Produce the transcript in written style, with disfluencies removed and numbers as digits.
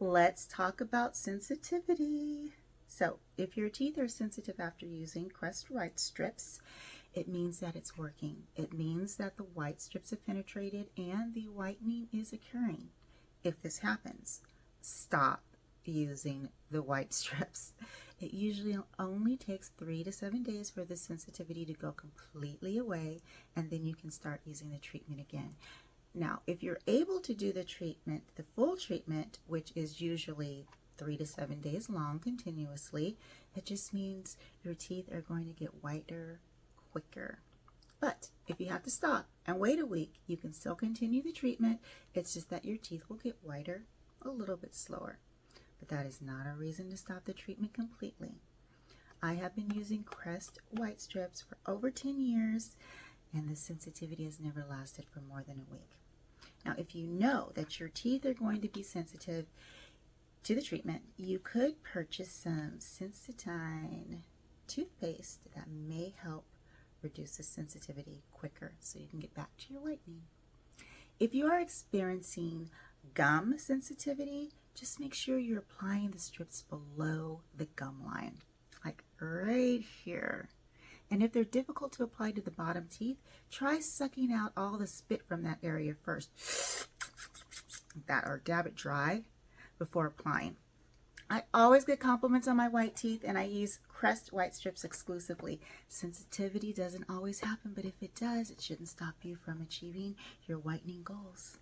Let's talk about sensitivity. So if your teeth are sensitive after using Crest Whitestrips, it means that it's working. It means that the white strips have penetrated and the whitening is occurring. If this happens, stop using the white strips. It usually only takes 3 to 7 days for the sensitivity to go completely away, and then you can start using the treatment again. Now, if you're able to do the treatment, the full treatment, which is usually 3 to 7 days long continuously, it just means your teeth are going to get whiter quicker. But if you have to stop and wait a week, you can still continue the treatment. It's just that your teeth will get whiter a little bit slower. But that is not a reason to stop the treatment completely. I have been using Crest Whitestrips for over 10 years, and the sensitivity has never lasted for more than a week. Now, if you know that your teeth are going to be sensitive to the treatment, you could purchase some Sensitine toothpaste that may help reduce the sensitivity quicker so you can get back to your whitening. If you are experiencing gum sensitivity, just make sure you're applying the strips below the gum line, like right here. And if they're difficult to apply to the bottom teeth, try sucking out all the spit from that area first, or dab it dry before applying. I always get compliments on my white teeth, and I use Crest Whitestrips exclusively. Sensitivity doesn't always happen, but if it does, it shouldn't stop you from achieving your whitening goals.